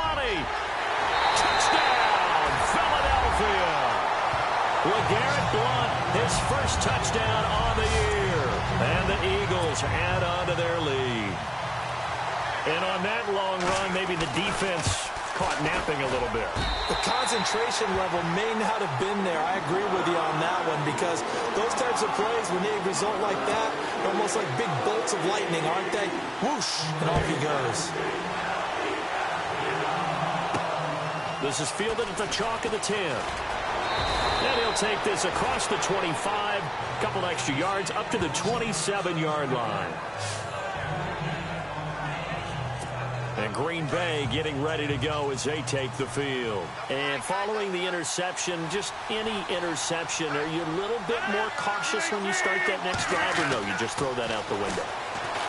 Speaker 2: Touchdown, Philadelphia. LeGarrette Blount, his first touchdown on the year. And the Eagles add on to their lead. And on that long run, maybe the defense caught napping a little bit.
Speaker 3: The concentration level may not have been there. I agree with you on that one, because those types of plays, when they result like that, they're almost like big bolts of lightning, aren't they? Whoosh, and off he goes.
Speaker 2: This is fielded at the chalk of the 10. And he'll take this across the 25, a couple extra yards, up to the 27-yard line. And Green Bay getting ready to go as they take the field. And following the interception, just any interception, are you a little bit more cautious when you start that next drive, or no, you just throw that out the window?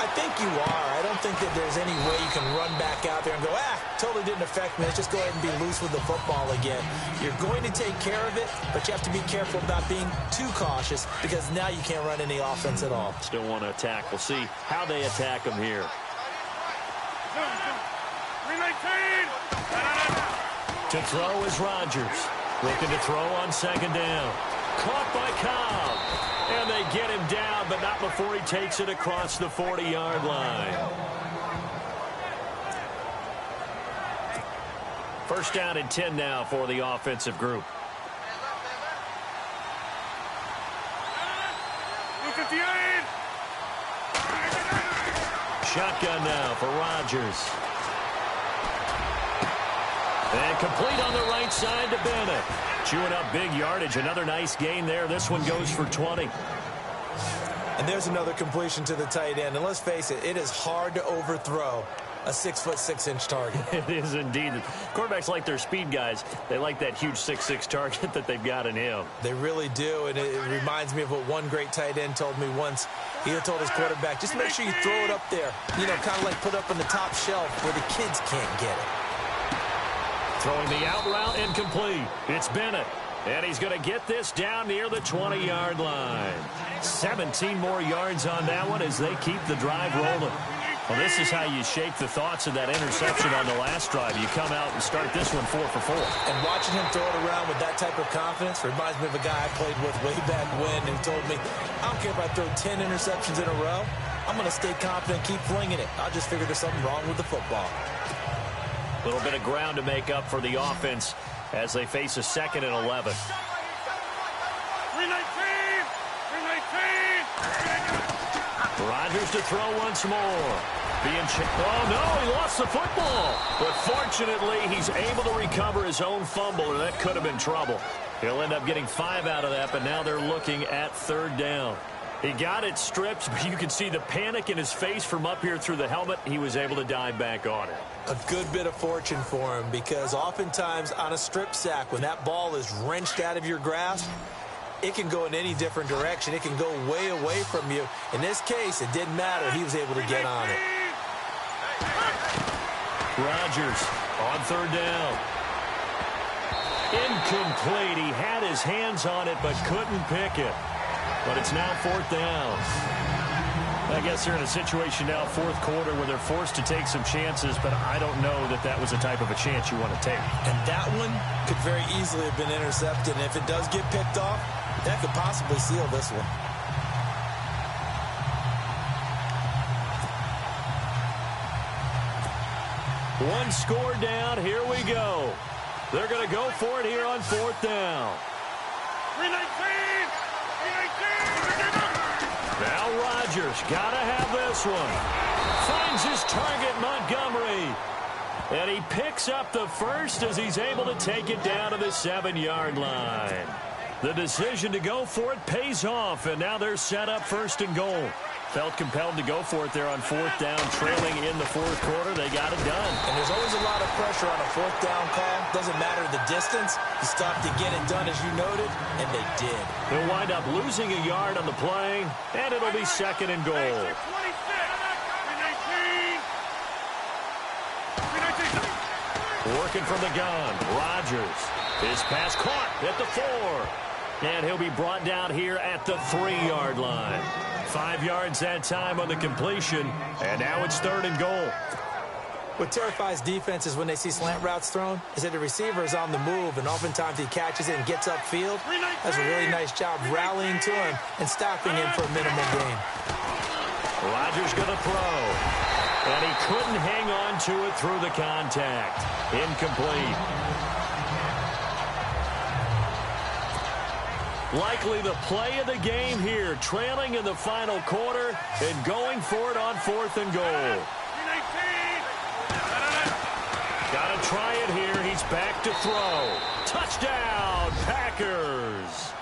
Speaker 3: I think you are. I don't think that there's any way you can run back out there and go, totally didn't affect me. Let's just go ahead and be loose with the football again. You're going to take care of it, but you have to be careful about being too cautious, because now you can't run any offense at all.
Speaker 2: Still want to attack. We'll see how they attack them here. To throw is Rodgers. Looking to throw on second down. Caught by Cobb. And they get him down, but not before he takes it across the 40-yard line. First down and 10 now for the offensive group. Shotgun now for Rodgers. And complete on the right side to Bennett. Chewing up big yardage. Another nice gain there. This one goes for 20.
Speaker 3: And there's another completion to the tight end. And let's face it, it is hard to overthrow a 6'6" target.
Speaker 2: It is indeed. Quarterbacks like their speed guys. They like that huge 6'6" target that they've got in him.
Speaker 3: They really do, and it reminds me of what one great tight end told me once. He had told his quarterback, just make sure you throw it up there. You know, kind of like put up on the top shelf where the kids can't get it.
Speaker 2: Throwing the out route incomplete. It's Bennett. And he's going to get this down near the 20-yard line. 17 more yards on that one as they keep the drive rolling. Well, this is how you shake the thoughts of that interception on the last drive. You come out and start this one 4 for 4.
Speaker 3: And watching him throw it around with that type of confidence reminds me of a guy I played with way back when who told me, I don't care if I throw 10 interceptions in a row. I'm going to stay confident and keep flinging it. I just figure there's something wrong with the football.
Speaker 2: A little bit of ground to make up for the offense as they face a 2nd and 11. 319! Rodgers to throw once more. Oh, no, he lost the football. But fortunately, he's able to recover his own fumble, and that could have been trouble. He'll end up getting 5 out of that, but now they're looking at 3rd down. He got it stripped, but you can see the panic in his face from up here through the helmet. He was able to dive back on it.
Speaker 3: A good bit of fortune for him, because oftentimes on a strip sack, when that ball is wrenched out of your grasp, it can go in any different direction. It can go way away from you. In this case, it didn't matter. He was able to get on it.
Speaker 2: Rodgers on 3rd down. Incomplete. He had his hands on it but couldn't pick it. But it's now 4th down. I guess they're in a situation now, 4th quarter, where they're forced to take some chances, but I don't know that that was the type of a chance you want to take.
Speaker 3: And that one could very easily have been intercepted. And if it does get picked off, that could possibly seal this one.
Speaker 2: One score down. Here we go. They're going to go for it here on 4th down. 319! Now Rodgers got to have this one. Finds his target, Montgomery. And he picks up the first as he's able to take it down to the 7-yard line. The decision to go for it pays off, and now they're set up 1st and goal. Felt compelled to go for it there on 4th down, trailing in the 4th quarter. They got it done.
Speaker 3: And there's always a lot of pressure on a 4th down call. Doesn't matter the distance. You stop to get it done, as you noted, and they did.
Speaker 2: They'll wind up losing a yard on the play, and it'll be 2nd and goal. Working from the gun, Rodgers. His pass caught at the 4. And he'll be brought down here at the 3-yard line. 5 yards that time on the completion, and now it's 3rd and goal.
Speaker 3: What terrifies defenses when they see slant routes thrown is that the receiver is on the move, and oftentimes he catches it and gets upfield. Does a really nice job rallying to him and stopping him for a minimal gain.
Speaker 2: Rodgers going to throw. And he couldn't hang on to it through the contact. Incomplete. Likely the play of the game here, trailing in the final quarter and going for it on 4th and goal. Got to try it here. He's back to throw. Touchdown, Packers.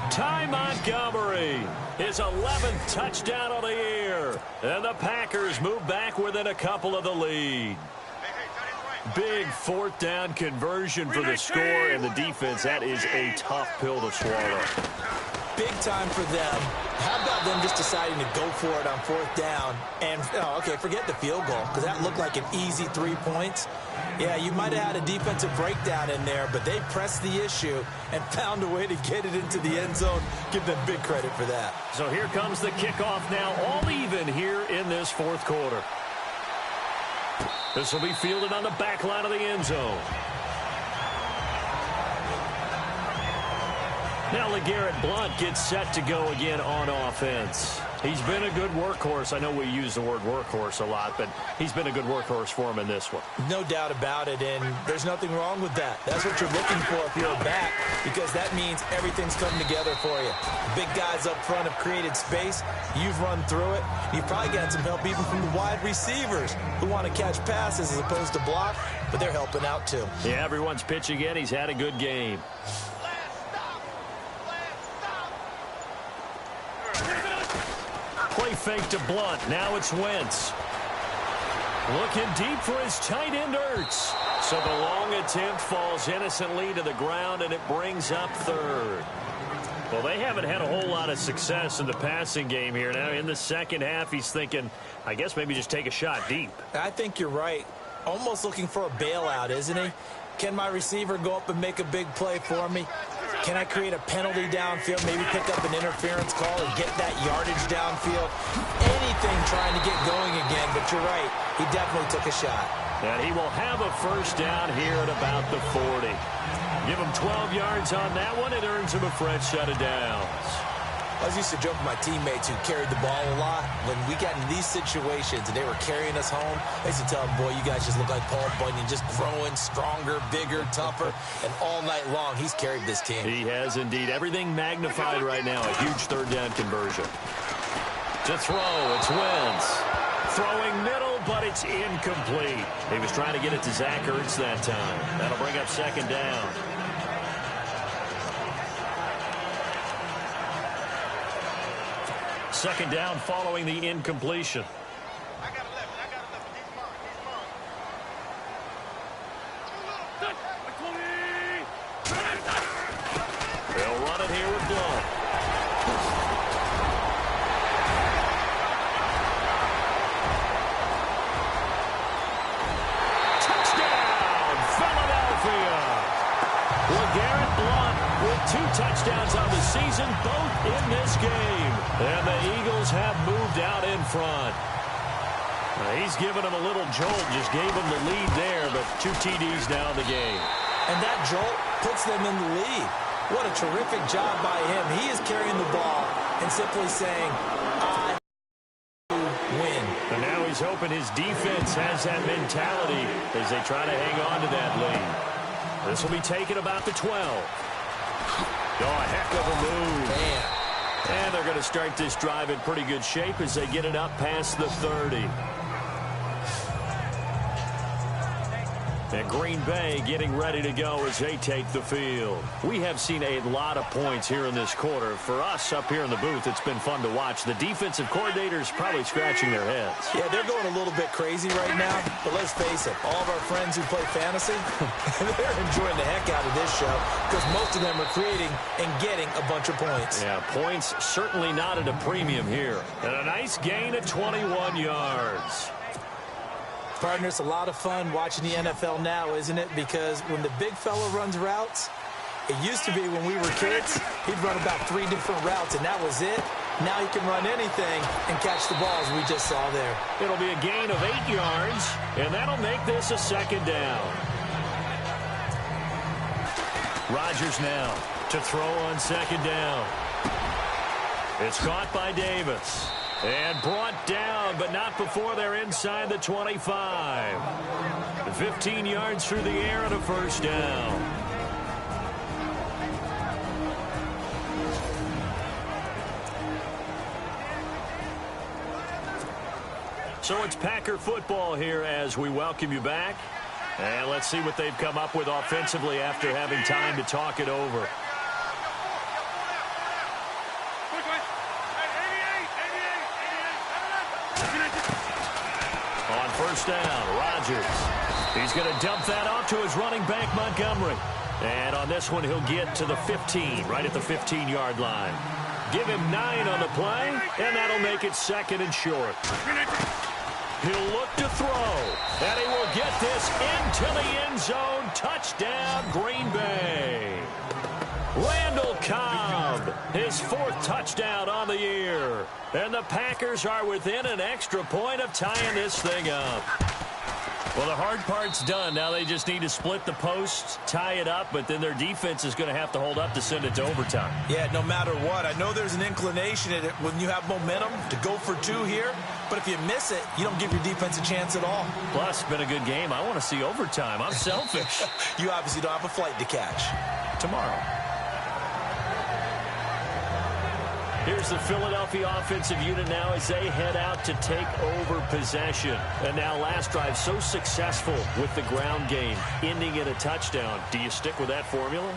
Speaker 2: Ty Montgomery, his 11th touchdown of the year. And the Packers move back within a couple of the lead. Big 4th down conversion for the score, and the defense, that is a tough pill to swallow.
Speaker 3: Big time for them. How about them just deciding to go for it on 4th down? And, okay, forget the field goal, because that looked like an easy 3 points. Yeah, you might have had a defensive breakdown in there, but they pressed the issue and found a way to get it into the end zone. Give them big credit for that.
Speaker 2: So here comes the kickoff now, all even here in this 4th quarter. This will be fielded on the back line of the end zone. Now LeGarrette Blount gets set to go again on offense. He's been a good workhorse. I know we use the word workhorse a lot, but he's been a good workhorse for him in this one.
Speaker 3: No doubt about it, and there's nothing wrong with that. That's what you're looking for if you're a back, because that means everything's coming together for you. Big guys up front have created space. You've run through it. You've probably gotten some help even from the wide receivers who want to catch passes as opposed to block, but they're helping out too.
Speaker 2: Yeah, everyone's pitching in. He's had a good game. Play fake to Blount. Now it's Wentz. Looking deep for his tight end, Ertz. So the long attempt falls innocently to the ground, and it brings up 3rd. Well, they haven't had a whole lot of success in the passing game here. Now in the second half, he's thinking, I guess maybe just take a shot deep.
Speaker 3: I think you're right. Almost looking for a bailout, isn't he? Can my receiver go up and make a big play for me? Can I create a penalty downfield, maybe pick up an interference call and get that yardage downfield? Anything trying to get going again, but you're right. He definitely took a shot.
Speaker 2: And he will have a 1st down here at about the 40. Give him 12 yards on that one. It earns him a fresh set of downs.
Speaker 3: I was used to joke with my teammates who carried the ball a lot. When we got in these situations and they were carrying us home, I used to tell them, boy, you guys just look like Paul Bunyan, just growing stronger, bigger, tougher. And all night long, he's carried this team.
Speaker 2: He has indeed. Everything magnified right now. A huge 3rd down conversion. To throw, it's Wentz. Throwing middle, but it's incomplete. He was trying to get it to Zach Ertz that time. That'll bring up 2nd down. Second down following the incompletion. They'll run it here with Blount. Touchdown, Philadelphia! LeGarrette Blount with 2 touchdowns on the season, both in this game. And the Eagles have moved out in front. He's given them a little jolt, just gave them the lead there, but 2 TDs now in the game.
Speaker 3: And that jolt puts them in the lead. What a terrific job by him. He is carrying the ball and simply saying, I win.
Speaker 2: And now he's hoping his defense has that mentality as they try to hang on to that lead. This will be taken about the 12. Oh, a heck of a move.
Speaker 3: Man.
Speaker 2: And they're going to start this drive in pretty good shape as they get it up past the 30. And Green Bay getting ready to go as they take the field. We have seen a lot of points here in this quarter. For us up here in the booth, it's been fun to watch. The defensive coordinators probably scratching their heads.
Speaker 3: Yeah, they're going a little bit crazy right now. But let's face it, all of our friends who play fantasy, they're enjoying the heck out of this show because most of them are creating and getting a bunch of points.
Speaker 2: Yeah, points certainly not at a premium here. And a nice gain of 21 yards.
Speaker 3: Partner, it's a lot of fun watching the NFL now, isn't it? Because when the big fella runs routes, it used to be when we were kids, he'd run about 3 different routes, and that was it. Now he can run anything and catch the ball, as we just saw there.
Speaker 2: It'll be a gain of 8 yards, and that'll make this a second down. Rodgers now to throw on second down. It's caught by Davis. And brought down, but not before they're inside the 25. 15 yards through the air and a first down. So it's Packer football here as we welcome you back. And let's see what they've come up with offensively after having time to talk it over. On first down, Rodgers. He's going to dump that off to his running back, Montgomery. And on this one, he'll get to the 15, right at the 15-yard line. Give him 9 on the play, and that'll make it second and short. He'll look to throw, and he will get this into the end zone. Touchdown, Green Bay. Randall Cobb, his 4th touchdown on the year. And the Packers are within an extra point of tying this thing up. Well, the hard part's done. Now they just need to split the posts, tie it up, but then their defense is going to have to hold up to send it to overtime.
Speaker 3: Yeah, no matter what. I know there's an inclination in it when you have momentum to go for 2 here, but if you miss it, you don't give your defense a chance at all.
Speaker 2: Plus, it's been a good game. I want to see overtime. I'm selfish.
Speaker 3: You obviously don't have a flight to catch.
Speaker 2: Tomorrow. Here's the Philadelphia offensive unit now as they head out to take over possession. And now last drive so successful with the ground game, ending in a touchdown. Do you stick with that formula?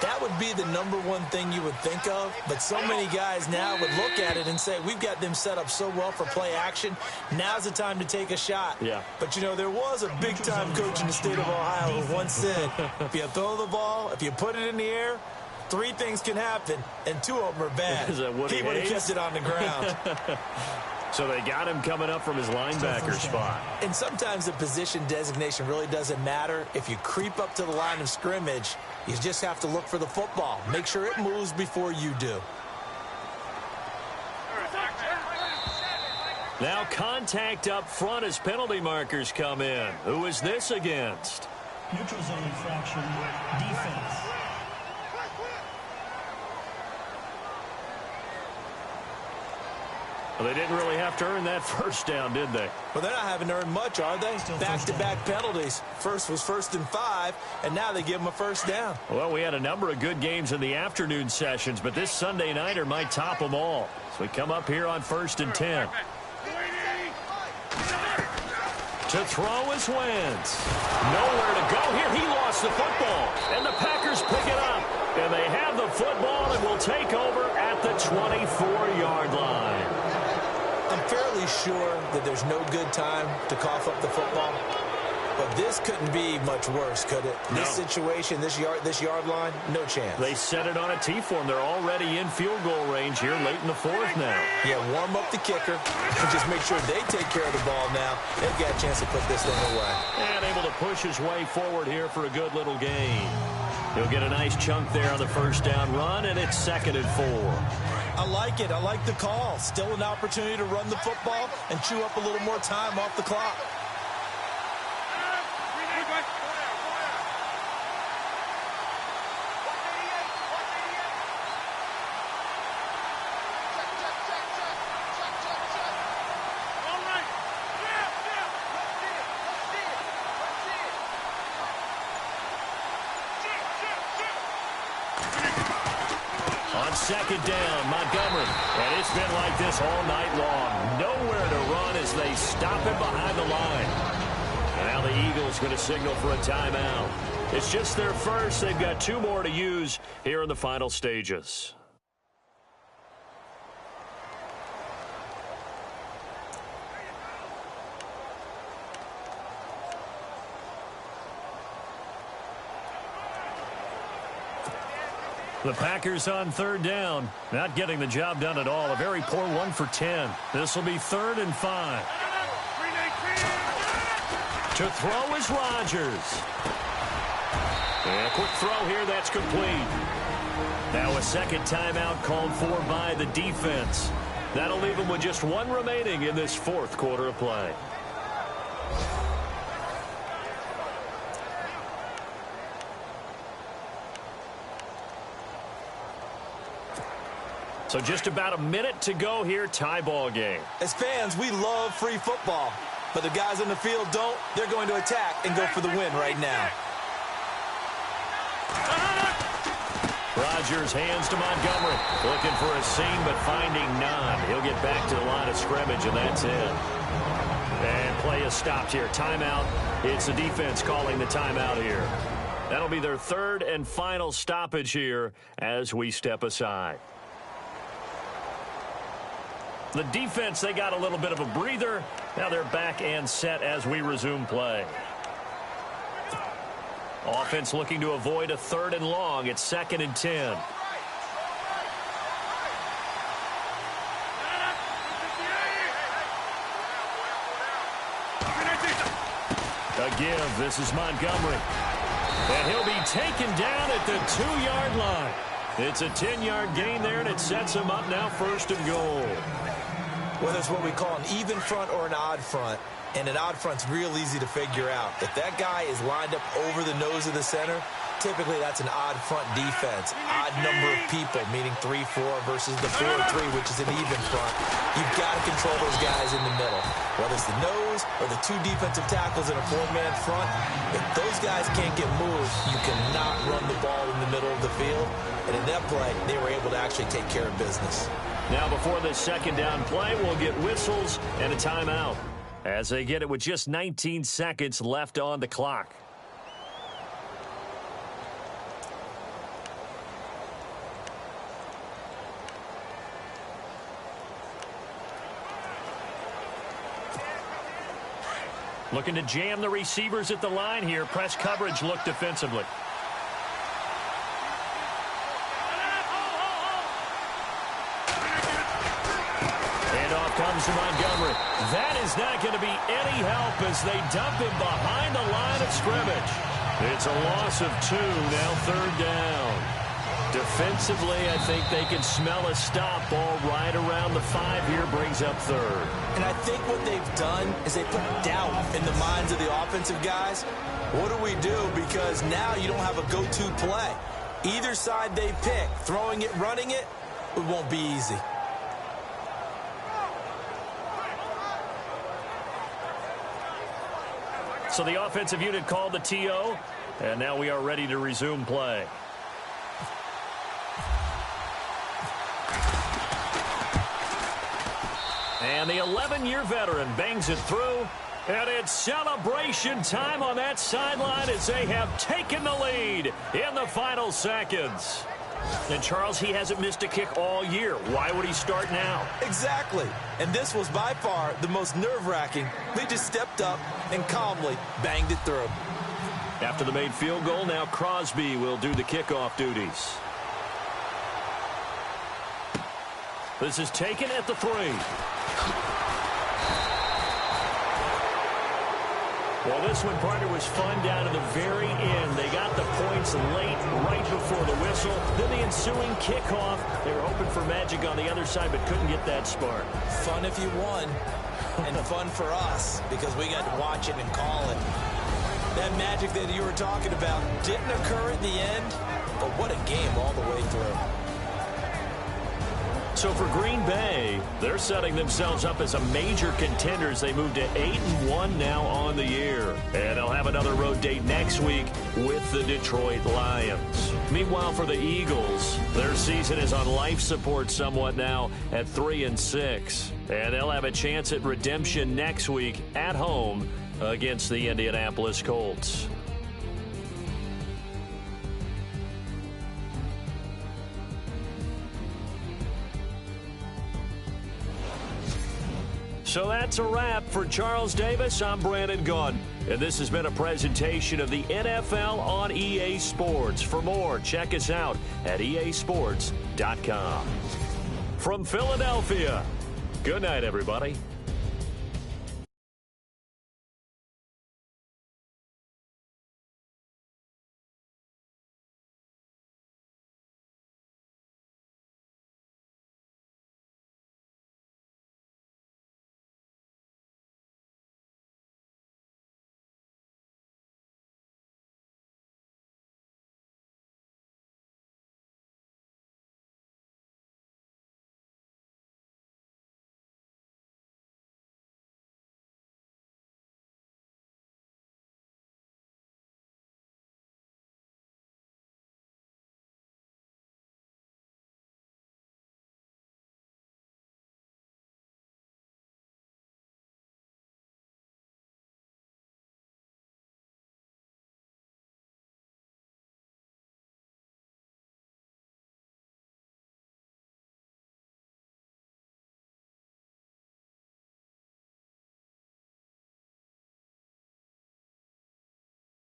Speaker 3: That would be the number one thing you would think of, but so many guys now would look at it and say, we've got them set up so well for play action. Now's the time to take a shot.
Speaker 2: Yeah.
Speaker 3: But, you know, there was a big-time coach in the state of Ohio who once said, if you throw the ball, if you put it in the air, 3 things can happen, and 2 of them are bad.
Speaker 2: Is that Woody
Speaker 3: He would have
Speaker 2: Hayes?
Speaker 3: kept it on the ground.
Speaker 2: So they got him coming up from his linebacker spot.
Speaker 3: And sometimes the position designation really doesn't matter. If you creep up to the line of scrimmage, you just have to look for the football. Make sure it moves before you do.
Speaker 2: Now contact up front as penalty markers come in. Who is this against?
Speaker 5: Neutral zone infraction. Defense.
Speaker 2: Well, they didn't really have to earn that first down, did they?
Speaker 3: Well, they're not having to earn much, are they?
Speaker 5: Still
Speaker 3: Back-to-back penalties. First was 1st and 5, and now they give them a first down.
Speaker 2: Well, we had a number of good games in the afternoon sessions, but this Sunday nighter might top them all. So we come up here on 1st and 10. To throw is Wentz. Nowhere to go here. He lost the football, and the Packers pick it up. And they have the football and will take over at the 24-yard line.
Speaker 3: I'm fairly sure that there's no good time to cough up the football. But this couldn't be much worse, could it?
Speaker 2: No.
Speaker 3: This situation, this yard line, no chance.
Speaker 2: They set it on a T-form. They're already in field goal range here late in the 4th now.
Speaker 3: Yeah, warm up the kicker and just make sure they take care of the ball now. They've got a chance to put this thing away.
Speaker 2: And able to push his way forward here for a good little gain. He'll get a nice chunk there on the first down run, and it's 2nd and 4.
Speaker 3: I like it. I like the call. Still an opportunity to run the football and chew up a little more time off the clock.
Speaker 2: Second down, Montgomery. And it's been like this all night long. Nowhere to run as they stop him behind the line. And now the Eagles going to signal for a timeout. It's just their first. They've got 2 more to use here in the final stages. The Packers on 3rd down. Not getting the job done at all. A very poor 1 for 10. This will be 3rd and 5. To throw is Rodgers. And a quick throw here. That's complete. Now a second timeout called for by the defense. That'll leave them with just one remaining in this fourth quarter of play. So just about a minute to go here, tie ball game.
Speaker 3: As fans, we love free football, but the guys on the field don't. They're going to attack and go for the win right now.
Speaker 2: Rodgers hands to Montgomery. Looking for a seam, but finding none. He'll get back to the line of scrimmage, and that's it. And play is stopped here. Timeout. It's the defense calling the timeout here. That'll be their third and final stoppage here as we step aside. The defense, they got a little bit of a breather. Now they're back and set as we resume play. Offense looking to avoid a 3rd and long. It's 2nd and 10. A give. This is Montgomery. And he'll be taken down at the 2-yard line. It's a 10-yard gain there, and it sets him up now 1st and goal.
Speaker 3: Whether it's what we call an even front or an odd front, and an odd front's real easy to figure out. If that guy is lined up over the nose of the center, typically that's an odd front defense. Odd number of people, meaning 3-4 versus the 4-3, which is an even front. You've got to control those guys in the middle. Whether it's the nose or the 2 defensive tackles in a 4-man front, if those guys can't get moved, you cannot run the ball in the middle of the field. And in that play, they were able to actually take care of business.
Speaker 2: Now before this second down play, we'll get whistles and a timeout as they get it with just 19 seconds left on the clock. Looking to jam the receivers at the line here. Press coverage look defensively. Comes to Montgomery. That is not going to be any help as they dump him behind the line of scrimmage. It's a loss of 2, now 3rd down. Defensively, I think they can smell a stop. Ball right around the 5 here, brings up 3rd.
Speaker 3: And I think what they've done is they put doubt in the minds of the offensive guys. What do we do? Because now you don't have a go-to play. Either side they pick, throwing it, running it, it won't be easy.
Speaker 2: So the offensive unit called the TO, and now we are ready to resume play. And the 11-year veteran bangs it through, and it's celebration time on that sideline as they have taken the lead in the final seconds. And Charles, he hasn't missed a kick all year. Why would he start now?
Speaker 3: Exactly. And this was by far the most nerve-wracking. They just stepped up and calmly banged it through.
Speaker 2: After the made field goal, now Crosby will do the kickoff duties. This is taken at the 3. Well, this one, partner, was fun down to the very end. They got the points late, right before the whistle. Then the ensuing kickoff. They were hoping for magic on the other side, but couldn't get that spark.
Speaker 3: Fun if you won, and fun for us, because we got to watch it and call it. That magic that you were talking about didn't occur at the end, but what a game all the way through.
Speaker 2: So for Green Bay, they're setting themselves up as a major contender as they move to 8-1 now on the year. And they'll have another road date next week with the Detroit Lions. Meanwhile, for the Eagles, their season is on life support somewhat now at 3-6. And they'll have a chance at redemption next week at home against the Indianapolis Colts. So that's a wrap for Charles Davis. I'm Brandon Gaudin, and this has been a presentation of the NFL on EA Sports. For more, check us out at easports.com. From Philadelphia, good night, everybody.